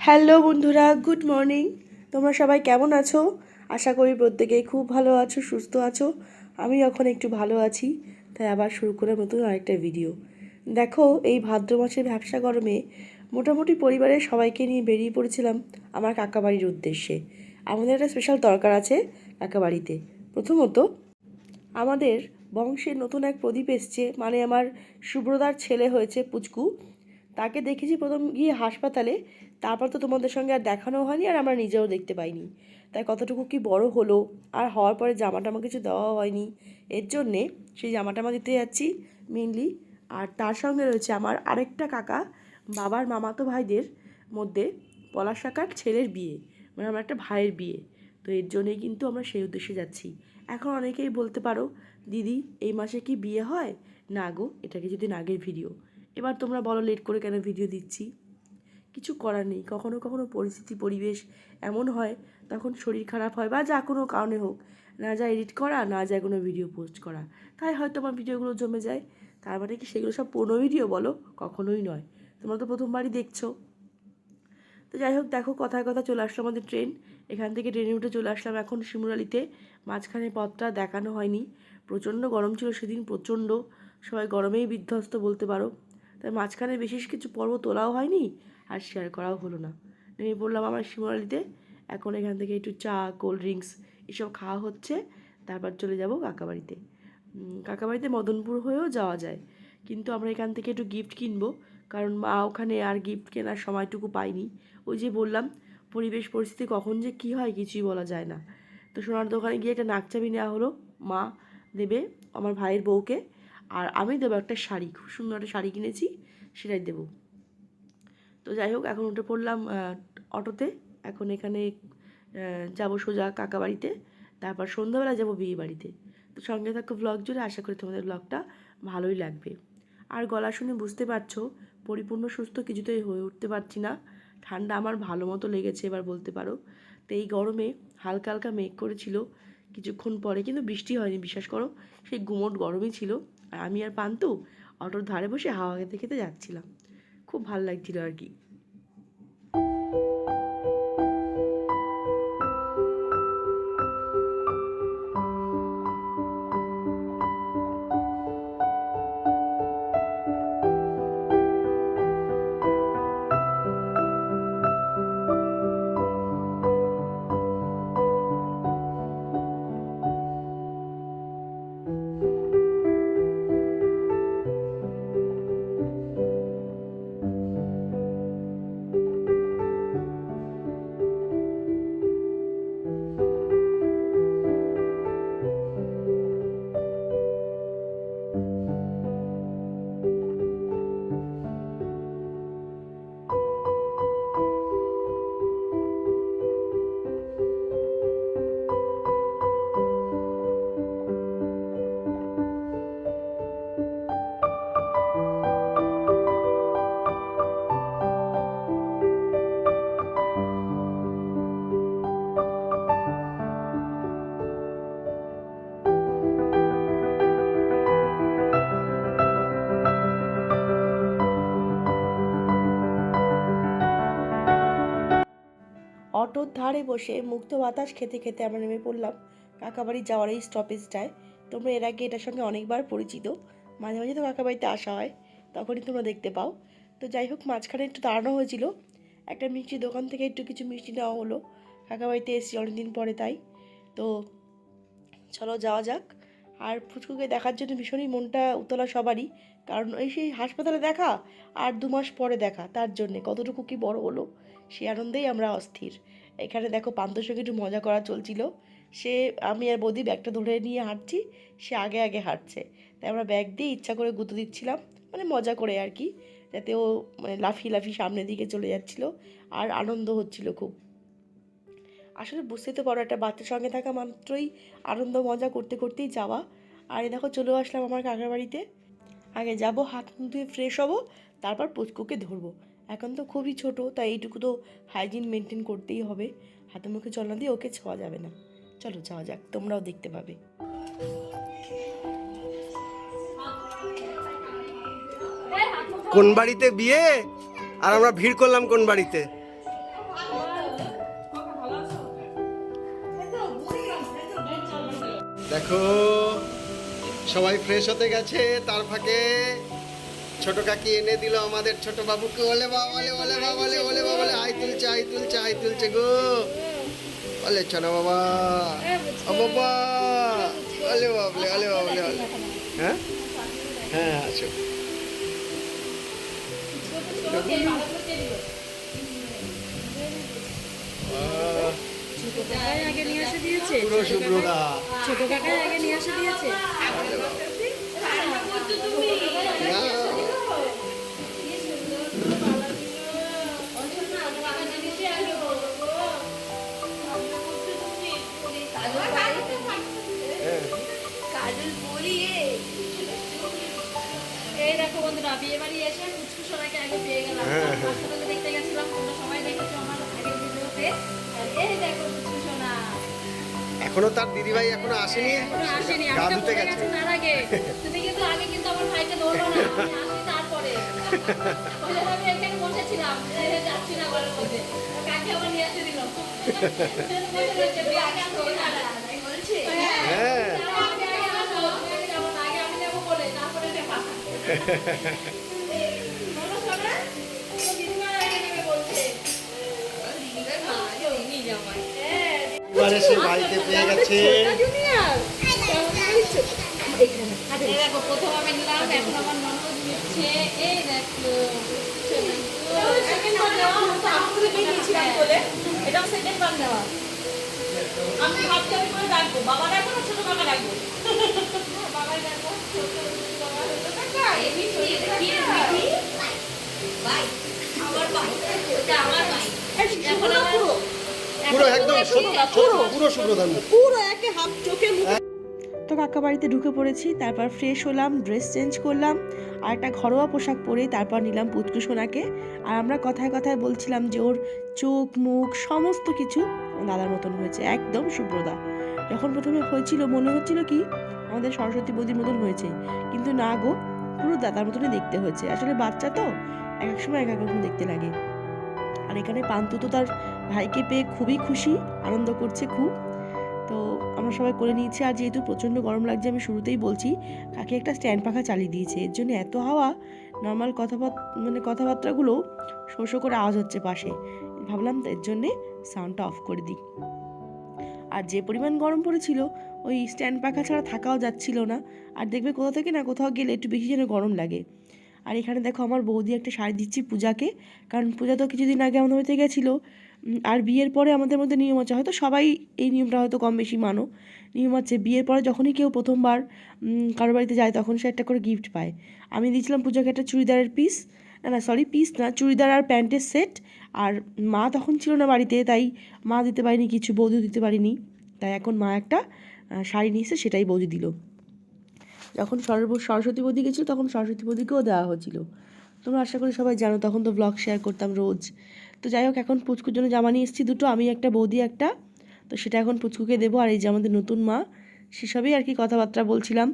Hello বন্ধুরা, good morning. তোমরা সবাই কেমন আছো? আশা করি প্রত্যেকেই খুব ভালো আছো, সুস্থ আছো। আমি এখন একটু ভালো আছি, তাই আবার শুরু করে নতুন আরেকটা ভিডিও। দেখো, এই ভাদ্র মাসের ভ্যাপসা গরমে মোটামুটি পরিবারের সবাইকে নিয়ে বেরিয়ে পড়েছিলাম আমার কাকাবাড়ির উদ্দেশ্যে। আমাদের একটা স্পেশাল দরকার আছে কাকাবাড়িতে। প্রথমত, আমাদের বংশের নতুন এক প্রদীপ এসছে, মানে আমার সুব্রতার ছেলে হয়েছে পুচকু। তাকে দেখেছি প্রথম গিয়ে হাসপাতালে, তারপর তো তোমাদের সঙ্গে আর দেখানো হয়নি, আর আমরা নিজেও দেখতে পাইনি। তাই কতটুকু কি বড় হলো, আর হওয়ার পরে জামা টামা কিছু দেওয়া হয়নি, এর জন্যে সেই জামা টামা দিতে যাচ্ছি মেনলি। আর তার সঙ্গে রয়েছে আমার আরেকটা কাকা, বাবার মামাতো ভাইদের মধ্যে পলাশ কাকার ছেলের বিয়ে, মানে আমার একটা ভাইয়ের বিয়ে। তো এর জন্যই কিন্তু আমরা সেই উদ্দেশ্যে যাচ্ছি। এখন অনেকেই বলতে পারো, দিদি এই মাসে কি বিয়ে হয়? না গো, এটা কিছুদিন আগের ভিডিও। এবার তোমরা বলো লেট করে কেন ভিডিও দিচ্ছি। কিছু করার নেই, কখনো কখনো পরিস্থিতি পরিবেশ এমন হয়, তখন শরীর খারাপ হয় বা যা কোনো কারণে হোক, না যায় এডিট করা, না যায় কোনো ভিডিও পোস্ট করা, তাই হয়তো আমার ভিডিওগুলো জমে যায়। তার মানে কি সেগুলো সব পুরনো ভিডিও? বলো, কখনোই নয়। তোমরা তো প্রথমবারই দেখছো। তো যাই হোক, দেখো কথায় কথা চলে আসলো আমাদের ট্রেন। এখান থেকে ট্রেনে উঠে চলে আসলাম এখন শিমুরালিতে। মাঝখানে পথটা দেখানো হয়নি, প্রচণ্ড গরম ছিল সেদিন, প্রচণ্ড। সবাই গরমেই বিধ্বস্ত বলতে পারো। তাই মাঝখানে বিশেষ কিছু পর্ব তোলাও হয়নি, আর শেয়ার করাও হলো না। নেমে পড়লাম আমার শিমুরালিতে। এখন এখান থেকে একটু চা, কোল্ড ড্রিঙ্কস এসব খাওয়া হচ্ছে, তারপর চলে যাব কাকাবাড়িতে। কাকাবাড়িতে মদনপুর হয়েও যাওয়া যায়, কিন্তু আমরা এখান থেকে একটু গিফট কিনবো, কারণ মা ওখানে আর গিফট কেনার সময়টুকু পাইনি। ওই যে বললাম, পরিবেশ পরিস্থিতি কখন যে কী হয় কিছুই বলা যায় না। তো সোনার দোকানে গিয়ে একটা নাকচাবি নেওয়া হলো, মা দেবে আমার ভাইয়ের বউকে, আর আমি দেবো একটা শাড়ি, খুব সুন্দর একটা শাড়ি কিনেছি, সেটাই দেবো। তো যাই হোক, এখন উঠে পড়লাম অটোতে। এখন এখানে যাবো সোজা কাকাবাড়িতে, তারপর সন্ধ্যাবেলা যাবো বিয়ে বাড়িতে। তো সঙ্গে থাকো ব্লগ জুড়ে, আশা করি তোমাদের ব্লগটা ভালোই লাগবে। আর গলা শুনে বুঝতে পারছো, পরিপূর্ণ সুস্থ কিছুতেই হয়ে উঠতে পারছি না। ঠান্ডা আমার ভালো মতো লেগেছে এবার বলতে পারো। তো এই গরমে হালকা হালকা মেঘ করেছিল কিছুক্ষণ পরে, কিন্তু বৃষ্টি হয়নি, বিশ্বাস করো। সেই গুমোট গরমই ছিল। আর আমি আর পান্তু অটোর ধারে বসে হাওয়া খেতে খেতে যাচ্ছিলাম, খুব ভালো লাগছিল আর কি। অটোর ধারে বসে মুক্ত বাতাস খেতে খেতে আমরা নেমে পড়লাম কাকাবাড়ি যাওয়ার এই স্টপেজটায়। তোমরা এর আগে এটার সঙ্গে অনেকবার পরিচিত, মাঝে মাঝে তো কাকাবাড়িতে আসা হয়, তখনই তোমরা দেখতে পাও। তো যাই হোক, মাঝখানে একটু দাঁড়ানো হয়েছিল, একটা মিষ্টি দোকান থেকে একটু কিছু মিষ্টি নেওয়া হলো। কাকাবাড়িতে এসেছি অনেকদিন পরে, তাই তো চলো যাওয়া যাক। আর ফুচকুকে দেখার জন্য ভীষণই মনটা উতলা সবারই, কারণ ওই সেই হাসপাতালে দেখা আর 2 মাস পরে দেখা, তার জন্যে কতটুকু কি বড় হলো সে আনন্দেই আমরা অস্থির। এখানে দেখো পান্তুর সঙ্গে একটু মজা করা চলছিল। সে, আমি আর বৌদি ব্যাগটা ধরে নিয়ে হাঁটছি, সে আগে আগে হাঁটছে, তাই আমরা ব্যাগ দিয়ে ইচ্ছা করে গুঁতো দিচ্ছিলাম, মানে মজা করে আর কি, যাতে ও মানে লাফিয়ে লাফিয়ে সামনের দিকে চলে যাচ্ছিলো, আর আনন্দ হচ্ছিল খুব। আসলে বুঝতেই তো পারো, একটা বাচ্চার সঙ্গে থাকা মাত্রই আনন্দ মজা করতে করতেই যাওয়া। আর এই দেখো চলেও আসলাম আমার কাকার বাড়িতে। আগে যাব, হাত মুখ ধুয়ে ফ্রেশ হব, তারপর পুচকুকে ধরবো। এখন তো খুবই ছোট, তাই এইটুকু তো হাইজিন মেনটেন করতেই হবে, হাতে মুখে জল না দিয়ে ওকে ছোঁয়া যাবে না। চলো যাওয়া যাক, তোমরাও দেখতে পাবে। কোন বাড়িতে বিয়ে আর আমরা ভিড় করলাম কোন বাড়িতে? দেখো সবাই ফ্রেশ হতে গেছে, তার ফাঁকে ছোট কাকি এনে দিল আমাদের ছোট বাবুকে। ওলে বাবালে ওলে বাবালে ওলে বাবালে, আই তুলছে আই তুলছে আই তুলছে গো। ওলে চনা বাবা, ও বাবা, ওলে বাবলে ওলে বাবলে ওলে। হ্যাঁ হ্যাঁ আছো। পুরো শুভ্রদা ছোট কাকাই আগে নিয়ে এসে দিয়েছে। এই দেখো বন্ধুরা, বিয়ে বাড়ি এসে পুচকু সোনাকে আগে পেয়ে গেলাম। হাসপাতালে দেখতে গেছিলাম, তোমরা সবাই দেখেছো আমার আগের ভিডিওতে। আর এই দেখো পুচকু সোনা এখনো তার দিদিভাই এখনো আসেনি, আসেনি। গা আমি তো ধুতে বলে গেছে। গেছি তার আগে, তুমি কিন্তু আগে কিন্তু আমার ভাইকে ধরবা না, আমি আসি তারপরে। ওই জন্য আমি এখানে বসেছিলাম, যাচ্ছি না ঘরের মধ্যে, কাকে আমার নিয়ে আসতে দিল। হ্যাঁ এবারে সে বাড়িতে পেয়ে গেছে। দেখো প্রথম আমি নিলাম, এখন আমার ননদ নিচ্ছে। এই দেখো এটাও সেকেন্ড বার নেওয়া। আমি ভাবছি আমি করে রাখবো, বাবা রাখবো না ছোট কাকা রাখবো? বাবা রাখবো, ছোট কাকা এমনি আমার ভাই, ওটা আমার ভাই। এখন আমার পুরো একদম পুরো শুভ্রদান। পুরো একে হাত চোখে মুখে। তো কাকা বাড়িতে ঢুকে পড়েছি, তারপর ফ্রেশ হলাম, ড্রেস চেঞ্জ করলাম, আর একটা ঘরোয়া পোশাক পরে তারপর নিলাম পুচকু সোনাকে। আর আমরা কথায় কথায় বলছিলাম যে ওর চোখ মুখ সমস্ত কিছু দাদার মতন হয়েছে, একদম শুভ্রদা। যখন প্রথমে হয়েছিল মনে হচ্ছিল কি আমাদের সরস্বতী বৌদির মতন হয়েছে, কিন্তু না গো, পুরো দাদার মতনই দেখতে হয়েছে। আসলে বাচ্চা তো এক এক সময় এক এক রকম দেখতে লাগে। আর এখানে পান্তু তো তার ভাইকে পেয়ে খুবই খুশি, আনন্দ করছে খুব। তো আমরা সবাই করে নিয়েছি। আর যেহেতু প্রচণ্ড গরম লাগছে, আমি শুরুতেই বলছি, কাকে একটা স্ট্যান্ড পাখা চালিয়ে দিয়েছে, এর জন্য এত হাওয়া, নর্মাল কথাবার্তাগুলো শো শো করে আওয়াজ হচ্ছে পাশে। ভাবলাম এর জন্যে সাউন্ডটা অফ করে দিই। আর যে পরিমাণ গরম পড়েছিল, ওই স্ট্যান্ড পাখা ছাড়া থাকাও যাচ্ছিল না। আর দেখবে কোথাও থেকে না কোথাও গেলে একটু বেশি যেন গরম লাগে। আর এখানে দেখো আমার বৌদি একটা শাড়ি দিচ্ছি পূজাকে, কারণ পূজা তো কিছুদিন আগে আমাদের বাড়িতে গেছিলো। আর বিয়ের পরে আমাদের মধ্যে নিয়ম আছে, হয়তো সবাই এই নিয়মটা হয়তো কম বেশি মানো, নিয়ম আছে বিয়ের পরে যখনই কেউ প্রথমবার কারোর বাড়িতে যায় তখন সে একটা করে গিফট পায়। আমি দিয়েছিলাম পূজাকে একটা চুড়িদারের পিস, পিস না, চুড়িদার আর প্যান্টের সেট। আর মা তখন ছিল না বাড়িতে, তাই মা দিতে পারিনি কিছু, বৌদিও দিতে পারিনি। তাই এখন মা একটা শাড়ি নিয়েছে, সেটাই বৌদি দিল। যখন সরস্বতী বৌদি গেছিলো তখন সরস্বতী বৌদিকেও দেওয়া হয়েছিল। তোমরা আশা করি সবাই জানো, তখন তো ব্লগ শেয়ার করতাম রোজ। তো যাই হোক, এখন পুচকুর জন্য জামা নিয়ে এসেছি দুটো, আমি একটা বৌদি একটা, তো সেটা এখন পুচকুকে দেবো। আর এই যে আমাদের নতুন মা, সেসবই আর কি কথাবার্তা বলছিলাম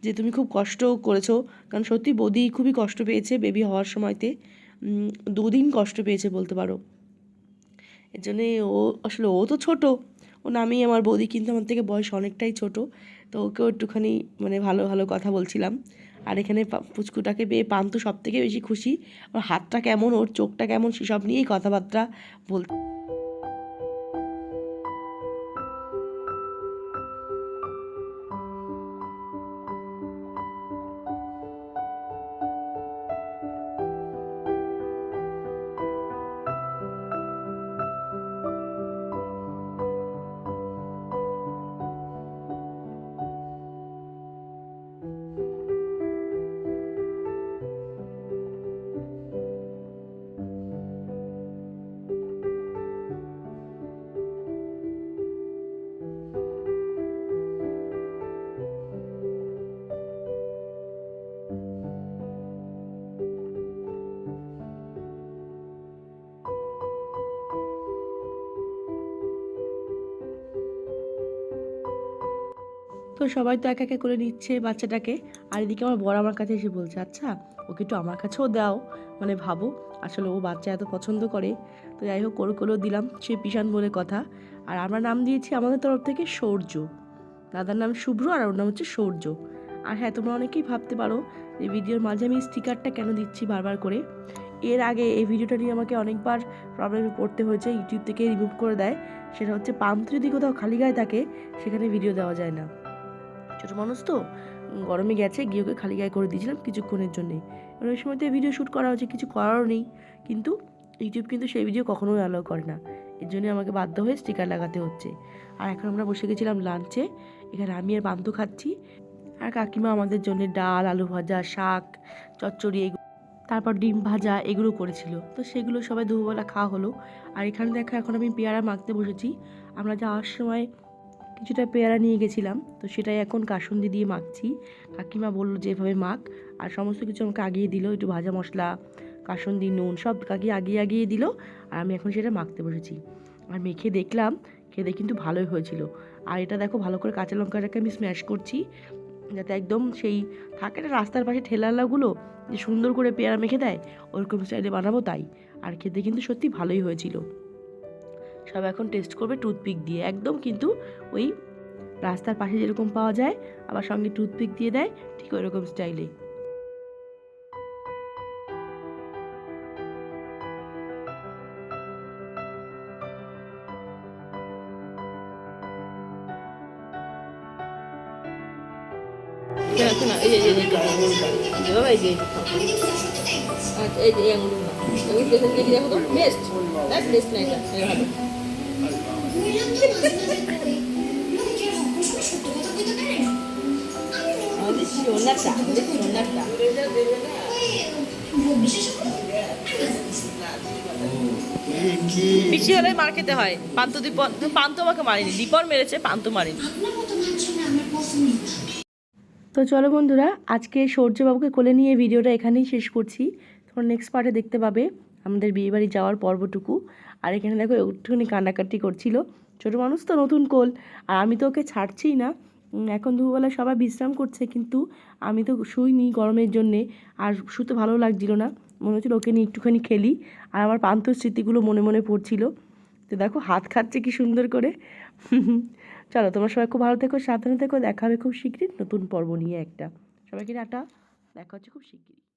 যে তুমি খুব কষ্ট করেছো, কারণ সত্যি বৌদি খুবই কষ্ট পেয়েছে বেবি হওয়ার সময়তে, 2 দিন কষ্ট পেয়েছে বলতে পারো। এর জন্যে ও তো ছোটো, ও নামেই আমার বৌদি, কিন্তু আমার থেকে বয়স অনেকটাই ছোট। তো ওকেও একটুখানি ভালো ভালো কথা বলছিলাম। আর এখানে পুচকুটাকে পেয়ে পান্তু সব থেকে বেশি খুশি, ওর হাতটা কেমন, ওর চোখটা কেমন, সেসব নিয়েই কথাবার্তা বলতে। তো সবাই তো একা একা করে নিচ্ছে বাচ্চাটাকে। আর এদিকে আমার বর আমার কাছে এসে বলছে, আচ্ছা ওকে একটু আমার কাছেও দাও, ভাবো আসলে ও বাচ্চা এত পছন্দ করে। তো যাই হোক, করেও দিলাম, সে পিশান বলে কথা। আর আমরা নাম দিয়েছি আমাদের তরফ থেকে সৌর্য। দাদার নাম শুভ্র আর ওর নাম হচ্ছে সূর্য। আর হ্যাঁ, তোমরা অনেকেই ভাবতে পারো যে ভিডিওর মাঝে আমি স্টিকারটা কেন দিচ্ছি বারবার করে। এর আগে এই ভিডিওটা নিয়ে আমাকে অনেকবার প্রবলেমে পড়তে হয়েছে, ইউটিউব থেকে রিমুভ করে দেয়। সেটা হচ্ছে পাম্প যদি কোথাও খালি গায়ে থাকে সেখানে ভিডিও দেওয়া যায় না। ছোটো মানুষ তো, গরমে গেছে গিয়ে ওকে খালি গায়ে করে দিয়েছিলাম কিছুক্ষণের জন্যে। এবার ওই সময় তো ভিডিও শ্যুট করা হচ্ছে, কিছু করারও নেই, কিন্তু ইউটিউব কিন্তু সেই ভিডিও কখনোই অ্যালাউ করে না। এর জন্য আমাকে বাধ্য হয়ে স্টিকার লাগাতে হচ্ছে। আর এখন আমরা বসে গেছিলাম লাঞ্চে, এখানে আমি আর পান্তু খাচ্ছি, আর কাকিমা আমাদের জন্য ডাল, আলু ভাজা, শাক, চচ্চড়ি, তারপর ডিম ভাজা এগুলো করেছিল। তো সেগুলো সবাই দুপুরবেলা খাওয়া হলো। আর এখানে দেখো এখন আমি পেয়ারা মাখতে বসেছি। আমরা যাওয়ার সময় কিছুটা পেয়ারা নিয়ে গেছিলাম, তো সেটাই এখন কাসুন্দি দিয়ে মাখছি। কাকিমা বললো যে এভাবে মাখ, আর সমস্ত কিছু আমাকে আগিয়ে দিল, একটু ভাজা মশলা, কাসুন্দি, নুন সব আগিয়ে দিল। আর আমি এখন সেটা মাখতে বসেছি। আর মেখে দেখলাম, খেতে কিন্তু ভালোই হয়েছিল। আর এটা দেখো ভালো করে কাঁচা লঙ্কাটাকে আমি স্ম্যাশ করছি, যাতে একদম সেই থাকে না রাস্তার পাশে ঠেলাগুলো যে সুন্দর করে পেয়ারা মেখে দেয়, ওরকম স্টাইলে বানাবো তাই। আর খেতে কিন্তু সত্যি ভালোই হয়েছিল। সব এখন টেস্ট করবে টুথপিক দিয়ে, একদম কিন্তু ওই রাস্তার পাশে যেরকম পাওয়া যায় আবার সঙ্গে টুথপিক দিয়ে দেয়, ঠিক ওই রকম স্টাইলে। বেশি হলে মার খেতে হয়। পান্তু আমাকে মারিনি, দীপর মেরেছে, পান্তু মারিনি। তো চলো বন্ধুরা, আজকে সূর্যবাবুকে কোলে নিয়ে ভিডিওটা এখানেই শেষ করছি। তোমরা নেক্সট পার্টে দেখতে পাবে আমাদের বিয়েবাড়ি যাওয়ার পর্বটুকু। আর এখানে দেখো একটুখানি কান্নাকাটি করছিল, ছোটো মানুষ তো, নতুন কোল। আর আমি তো ওকে ছাড়ছিই না। এখন দুপুরবেলা সবাই বিশ্রাম করছে, কিন্তু আমি তো শুইনি গরমের জন্যে, আর শুতে ভালো লাগছিল না, মনে হচ্ছিল ওকে নিয়ে একটুখানি খেলি। আর আমার পান্তুর স্মৃতিগুলো মনে মনে পড়ছিল। তো দেখো হাত খাচ্ছে কি সুন্দর করে। চলো, তোমরা সবাই খুব ভালো থেকো, সাবধানে থেকো। দেখা হবে খুব শিগগিরই নতুন পর্ব নিয়ে একটা। সবাইকে টাটা, দেখা হচ্ছে খুব শিগগিরই।